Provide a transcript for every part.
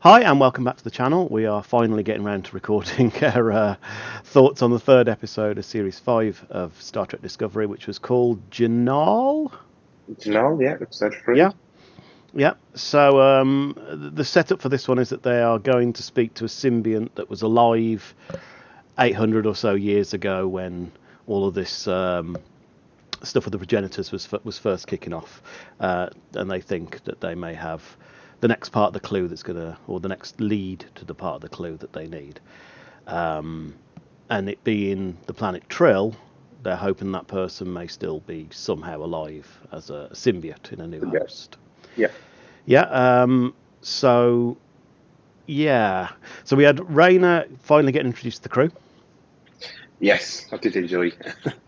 Hi and welcome back to the channel. We are finally getting around to recording our thoughts on the third episode of Series 5 of Star Trek Discovery, which was called Janal. No, yeah, episode Yeah, 3. yeah. So the setup for this one is that they are going to speak to a symbiont that was alive 800 or so years ago when all of this stuff with the progenitors was first kicking off, and they think that they may have the next part of the clue that's gonna, or the next lead to the part of the clue that they need. Um, and it being the planet Trill, they're hoping that person may still be somehow alive as a symbiote in a new Yeah, host. yeah, Yeah. So yeah. So we had Rayner finally getting introduced to the crew. yes, I did enjoy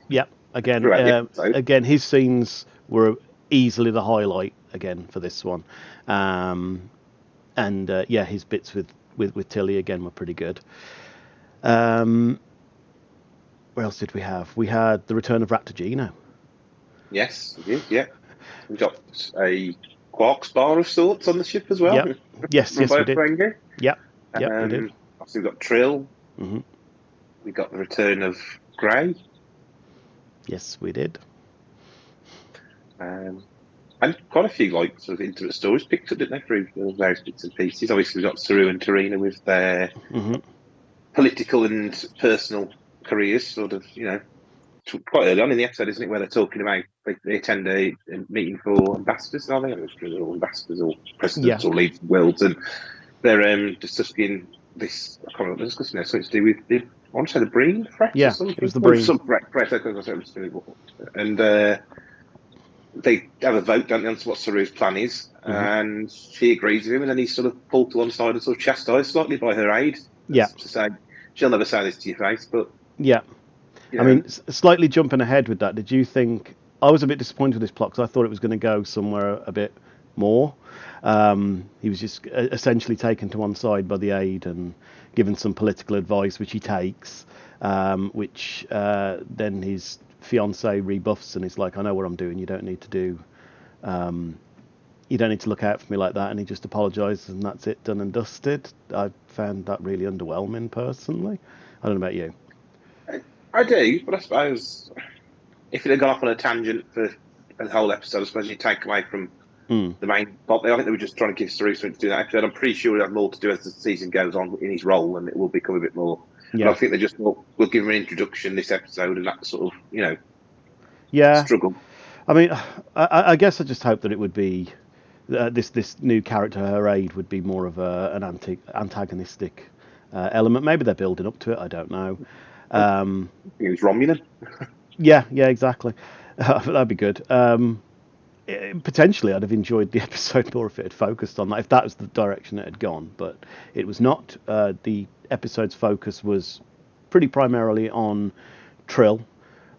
Yeah. Again, throughout the episode. again, his scenes were easily the highlight again for this one. Um, and yeah, his bits with Tilly again were pretty good. Um, what else did we have? We had the return of Raptor Gino. Yes, we did. Yeah, we got a Quarks bar of sorts on the ship as well Yep. Yes, from yes, we both did. Fenger. Yep, yep, we did. Obviously, we got Trill. Hmm. We got the return of Gray, Yes, we did. um, and quite a few like sort of intimate stories picked up, didn't they, through various bits and pieces. Obviously, we got Saru and Tarina with their Hmm. political and personal careers, sort of, quite early on in the episode, isn't it, where they're talking about they attend a meeting for ambassadors, I think it's all ambassadors or Yeah, presidents or leaders of worlds, and they're discussing this. I can't remember what they're discussing now. Something to do with the, I want to say the Breen threat or yeah. It was something. the Well, Breen. some threat. And they have a vote, don't they, on what Saru's plan is, Hmm. and she agrees with him, and then he's sort of pulled to one side and sort of chastised slightly by her aide, Yeah, as to say she'll never say this to your face, but yeah. you I mean, know, slightly jumping ahead with that. Did you think I was a bit disappointed with this plot because I thought it was going to go somewhere a bit more? He was just essentially taken to one side by the aide and given some political advice, which he takes, which then his fiance rebuffs and he's like, "I know what I'm doing. You don't need to do. You don't need to look out for me like that." And he just apologises and that's it, done and dusted. I found that really underwhelming, personally. I don't know about you. I do, but I suppose if it had gone off on a tangent for the whole episode, I suppose you take away from Mm, the main plot. I think they were just trying to give Cerise something to do that episode. I'm pretty sure he'll have more to do as the season goes on in his role, and it will become a bit more. But yeah, I think they just thought we'll give him an introduction this episode, and that sort of yeah. struggle. I mean, I guess I just hope that it would be this new character, her aide, would be more of an antagonistic element. Maybe they're building up to it. I don't know. I Um, think it was Romulan. yeah, yeah, exactly. That'd be good. Potentially, I'd have enjoyed the episode more if it had focused on that. If that was the direction it had gone, but it was not. The episode's focus was pretty primarily on Trill, Yeah,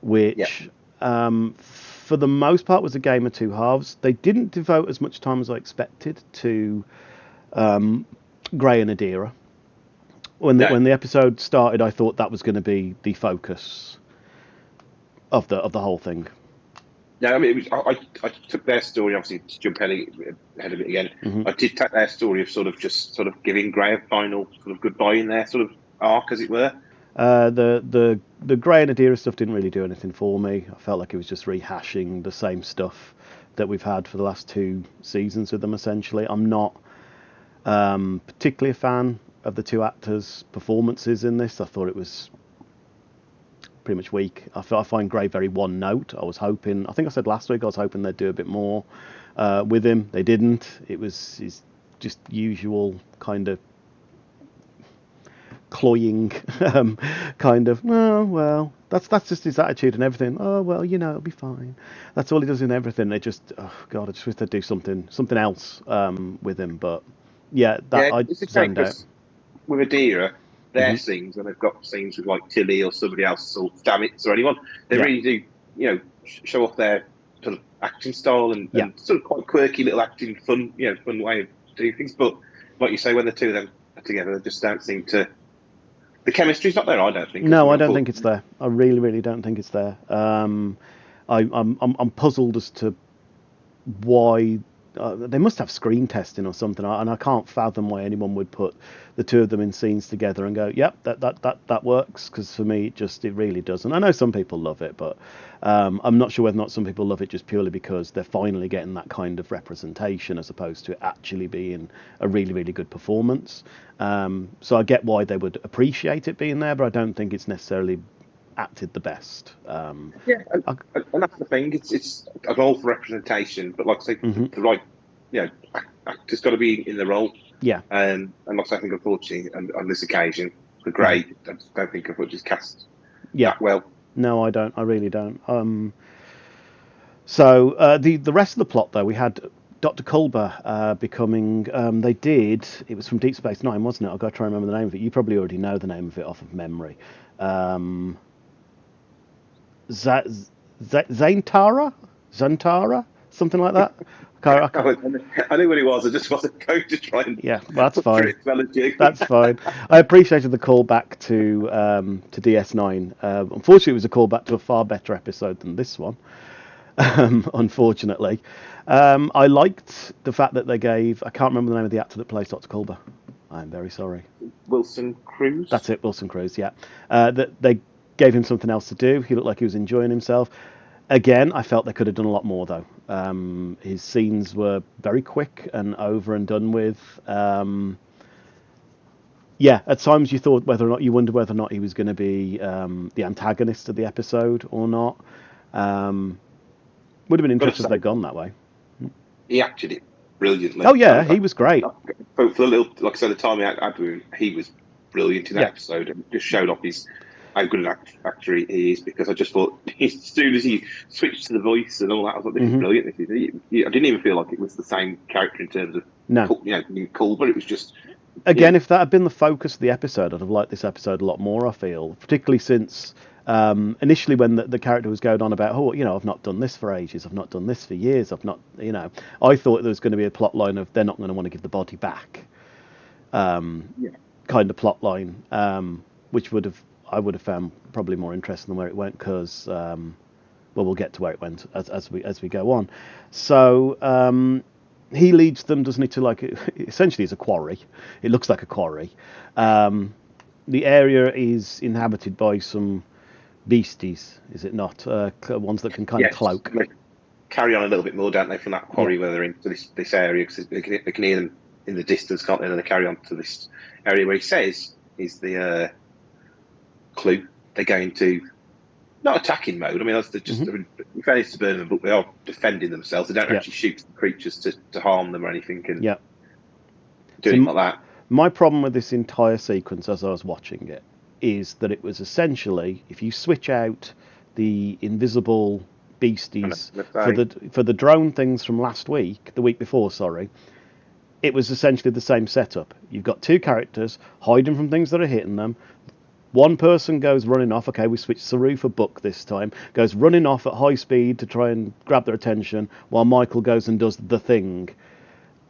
which for the most part was a game of two halves. They didn't devote as much time as I expected to Gray and Adira. no, When the episode started, I thought that was going to be the focus of the whole thing. no. I mean, it was, I took their story obviously to jump ahead of it again. Hmm. I did take their story of sort of just sort of giving Gray a final sort of goodbye in their sort of arc, as it were. The Gray and Adira stuff didn't really do anything for me. I felt like it was just rehashing the same stuff that we've had for the last two seasons with them. Essentially, I'm not particularly a fan of the two actors' performances in this. I thought it was pretty much weak. I find Gray very one note. I was hoping, I think I said last week, I was hoping they'd do a bit more with him. They didn't. It was his just usual kind of cloying, kind of, oh well, that's just his attitude and everything. Oh well, it'll be fine. That's all he does in everything. They just, oh god, I just wish they'd do something else with him. But yeah, that Yeah, I it's a shame zoned out. because with Adira, their Hmm. scenes, when they've got scenes with like Tilly or somebody else or Stamets or anyone, they Yeah, really do, show off their sort of acting style yeah. and sort of quite quirky little acting, fun way of doing things. But like you say, when the two of them are together, they just don't seem to. The chemistry's not there, I don't think, No, I don't think it's unfortunately. there. I really, really don't think it's there. I'm puzzled as to why. they must have screen testing or something, and I can't fathom why anyone would put the two of them in scenes together and go, "Yep, that works." Because for me, it really doesn't. I know some people love it, but I'm not sure whether or not some people love it just purely because they're finally getting that kind of representation, as opposed to it actually being a really, really good performance. So I get why they would appreciate it being there, but I don't think it's necessarily acted the best. Yeah, and that's the thing. It's I'm all for representation, but like I say, the right, actor's got to be in the role. Yeah, And like I say, I think unfortunately, on this occasion, for Grey, I just don't think I've cast yeah. that well. No, I don't. I really don't. So the rest of the plot, though, we had Dr. Culber becoming. They did. It was from Deep Space Nine, wasn't it? I've got to try and remember the name of it. You probably already know the name of it off of memory. Zantara, something like that. I can't. I knew what it was. I just wasn't going to try and Yeah, well, that's butcher fine. it as well as you. That's fine. I appreciated the call back to DS9. Unfortunately, it was a call back to a far better episode than this one. Unfortunately, I liked the fact that they gave. I can't remember the name of the actor that plays Dr. Culber. I'm very sorry. Wilson Cruz. That's it, Wilson Cruz. Yeah, that they gave him something else to do. He looked like he was enjoying himself. Again, I felt they could have done a lot more though. His scenes were very quick and over and done with. Yeah, at times you thought you wondered whether or not he was going to be the antagonist of the episode or not. Would have been interesting if they'd gone that way. He acted it brilliantly. Oh yeah, he was great. For a little, like I said, the time I had with him, he was brilliant in that episode, and just showed off how good an actor he is. Because I just thought, as soon as he switched to the voice and all that, I was like, "This is brilliant." I didn't even feel like it was the same character in terms of cool, but it was just. Again, if that had been the focus of the episode, I'd have liked this episode a lot more. I feel, particularly since initially when the character was going on about, I've not done this for ages, I've not done this for years, I've not, I thought there was going to be a plot line of they're not going to want to give the body back, kind of plot line, which I would have found probably more interesting than where it went, because we'll get to where it went as we go on. So he leads them, doesn't he, to essentially it's a quarry. It looks like a quarry. The area is inhabited by some beasties, is it not? Ones that can kind of cloak. They carry on a little bit more, don't they, from that quarry where they're into this area, because they can hear them in the distance, can't they? And they carry on to this area where he says is the clue. They go into not attacking mode. I mean, that's just in fairness to Burnham, but they are defending themselves. They don't actually shoot the creatures to harm them or anything, and doing like that. My problem with this entire sequence, as I was watching it, is that it was essentially, if you switch out the invisible beasties for the drone things from the week before, it was essentially the same setup. You've got two characters hiding from things that are hitting them. One person goes running off. Okay, we switched Saru for Book this time. Goes running off at high speed to try and grab their attention, while Michael goes and does the thing.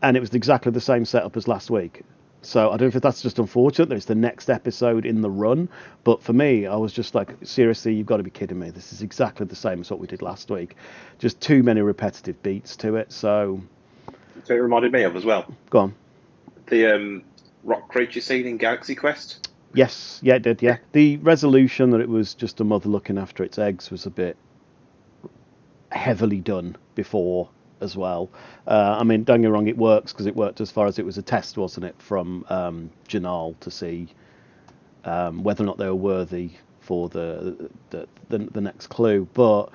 And it was exactly the same setup as last week. So I don't know if that's just unfortunate that it's the next episode in the run. But for me, I was just like, seriously, you've got to be kidding me. This is exactly the same as what we did last week. Just too many repetitive beats to it. So it reminded me of as well. Go on. The rock creature scene in Galaxy Quest. Yes, yeah, it did, yeah. The resolution that it was just a mother looking after its eggs was a bit heavily done before as well. I mean, don't get me wrong, it works because it worked as far as it was a test, wasn't it, from Janal to see whether or not they were worthy for the next clue. But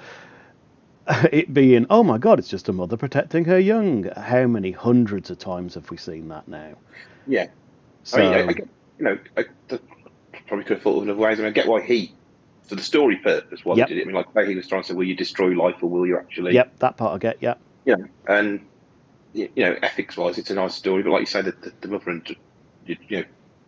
it being, oh my God, it's just a mother protecting her young. How many hundreds of times have we seen that now? Yeah. So, I probably could have thought of another ways. I mean, I get why for the story purpose, why they did it. I mean, like he was trying to say, will you destroy life or will you actually? Yep, that part I get. Yeah. Yeah, and ethics-wise, it's a nice story. But like you say, the mother and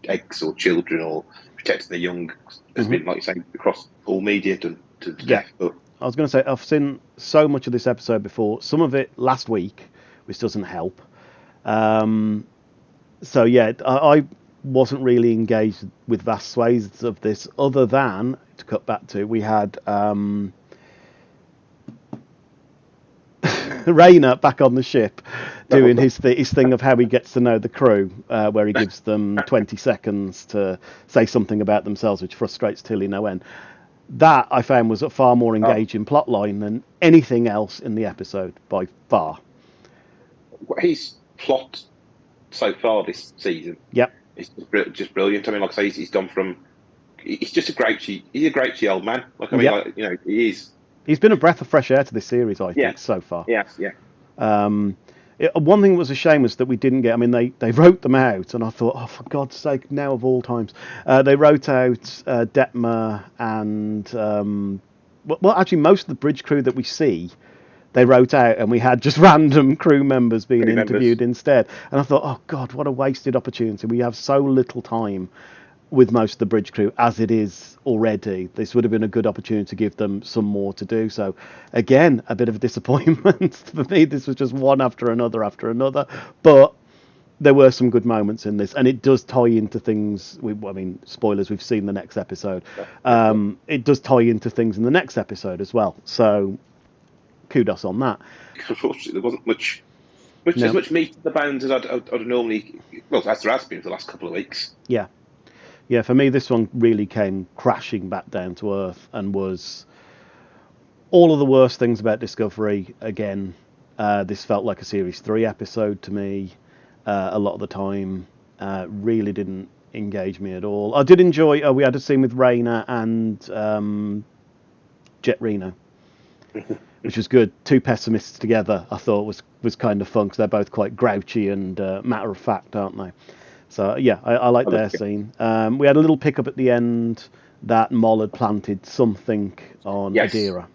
eggs or children or protecting the young has been, like you say, across all media done to death. But I was going to say, I've seen so much of this episode before. Some of it last week, which doesn't help. So yeah, I wasn't really engaged with vast swathes of this, other than, to cut back to, we had Rayner back on the ship, doing his thing of how he gets to know the crew, where he gives them 20 seconds to say something about themselves, which frustrates Tilly no end. That I found was a far more engaging plot line than anything else in the episode by far. His plot so far this season, Yep. is just brilliant. I mean, like I say, he's gone from he's just a grouchy old man. Like I mean, like, you know, he is. He's been a breath of fresh air to this series, I think, so far. Yes, yeah. One thing that was a shame was that we didn't get. I mean, they wrote them out, and I thought, oh, for God's sake, now of all times, they wrote out Detmer and well, actually, most of the bridge crew that we see, they wrote out, and we had just random crew members being interviewed instead. And I thought, oh God, what a wasted opportunity! We have so little time with most of the bridge crew as it is already. This would have been a good opportunity to give them some more to do. So again, a bit of a disappointment for me. This was just one after another, but there were some good moments in this, and it does tie into things. I mean, spoilers, we've seen the next episode. It does tie into things in the next episode as well, so kudos on that. Unfortunately, there wasn't as much meat in the bones as I'd normally, well, as there has been for the last couple of weeks. Yeah, for me, this one really came crashing back down to earth and was all of the worst things about Discovery. Again, this felt like a Series 3 episode to me a lot of the time. Really didn't engage me at all. I did enjoy, we had a scene with Rayner and Jet Reno, which was good. Two pessimists together, I thought was kind of fun, because they're both quite grouchy and matter of fact, aren't they? So yeah, I like their scene. We had a little pickup at the end that Moll had planted something on Adira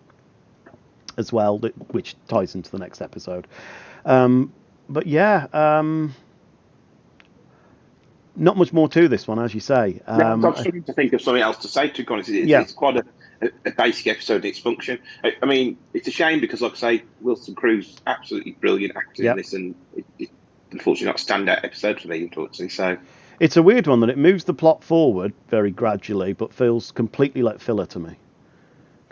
as well, which ties into the next episode. But yeah, not much more to this one, as you say. I'm struggling to think of something else to say, to be honest. It's quite a basic episode in its function. I mean, it's a shame because, like I say, Wilson Crew's absolutely brilliant actor in this, and it's unfortunately not a standout episode for me, unfortunately. So it's a weird one that it moves the plot forward very gradually, but feels completely like filler to me.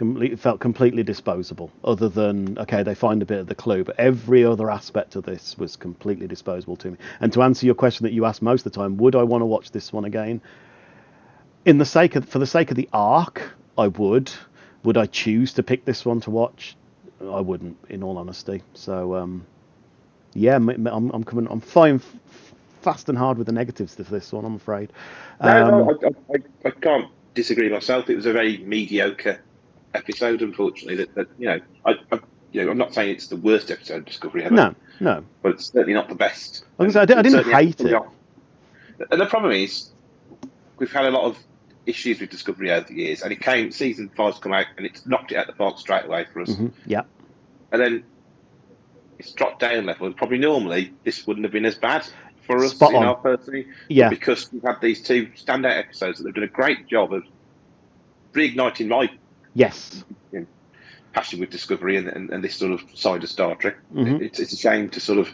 It felt completely disposable, other than, okay, they find a bit of the clue, but every other aspect of this was completely disposable to me. And to answer your question that you ask most of the time, would I want to watch this one again? For the sake of the arc, I would. Would I choose to pick this one to watch? I wouldn't, in all honesty. So, yeah, I'm flying fast and hard with the negatives to this one, I'm afraid. No, I can't disagree myself. It was a very mediocre episode, unfortunately. That you know, I'm not saying it's the worst episode of Discovery ever. No, but it's certainly not the best. I didn't hate it. And the problem is, we've had a lot of issues with Discovery over the years, and season 5's come out, and it's knocked it out the park straight away for us. Mm-hmm. Yeah, and then it's dropped down level, and probably normally this wouldn't have been as bad for us in our personally. Yeah, because we've had these two standout episodes that have done a great job of reigniting my passion with Discovery and this sort of side of Star Trek. Mm-hmm. It's a shame to sort of.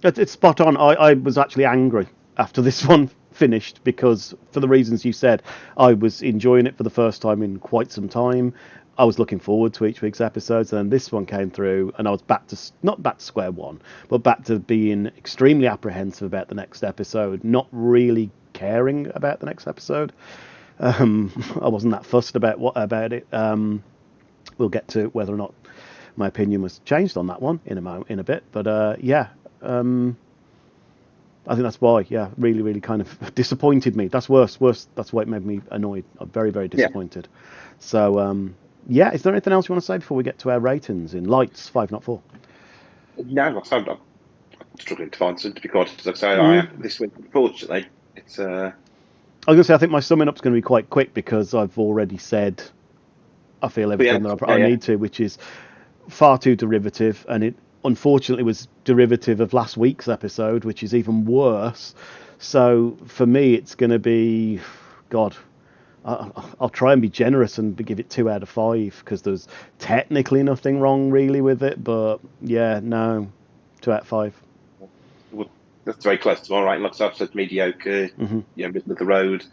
It's spot on. I was actually angry after this one finished, because for the reasons you said, I was enjoying it for the first time in quite some time. I was looking forward to each week's episodes, and then this one came through, and I was not back to square one, but back to being extremely apprehensive about the next episode, not really caring about the next episode. I wasn't that fussed about it. We'll get to whether or not my opinion was changed on that one in a bit, but yeah. I think that's why, really, really kind of disappointed me. That's worse. That's why it made me annoyed. I'm very, very disappointed. Yeah. So, yeah, is there anything else you want to say before we get to our ratings in lights, 5 not 4? No, I'm struggling to find something, to be quite honest. Like I say, this week, unfortunately, it's... I was going to say, I think my summing up's going to be quite quick, because I've already said I feel everything that I need to, which is far too derivative, and it unfortunately was derivative of last week's episode, which is even worse. So for me, it's going to be, God, I'll try and be generous and give it 2 out of 5, because there's technically nothing wrong really with it, but yeah, no, 2 out of 5. Well, that's very close to all right. Like I've said, mediocre, middle of the road.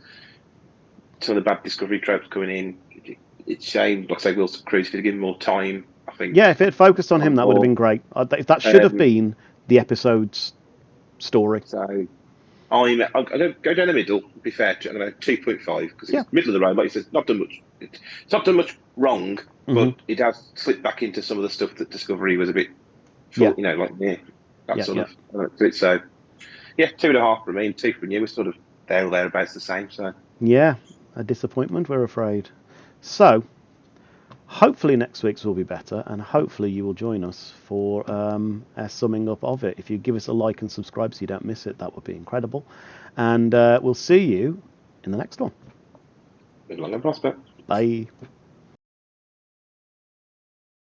Some of the bad Discovery tropes coming in. It's a shame. Like I say, Wilson Cruz could have given more time. I think. Yeah, if it had focused on him, that would have Or, been great. That should have been the episode's story. So I don't go down the middle. To be fair, to about 2.5 because Yeah. it's middle of the road. Like you said, not done much. It's not done much wrong, Hmm. but it has slipped back into some of the stuff that Discovery was a bit Yeah. full. Like that Yeah. sort Yeah. of to it. So yeah, 2.5 for me, and 2 from you. We're sort of there or thereabouts the same. So Yeah. A disappointment, we're afraid. So, hopefully next week's will be better, and hopefully you will join us for a summing up of it. If you give us a like and subscribe so you don't miss it, that would be incredible. And we'll see you in the next one. good luck and prosper. Bye.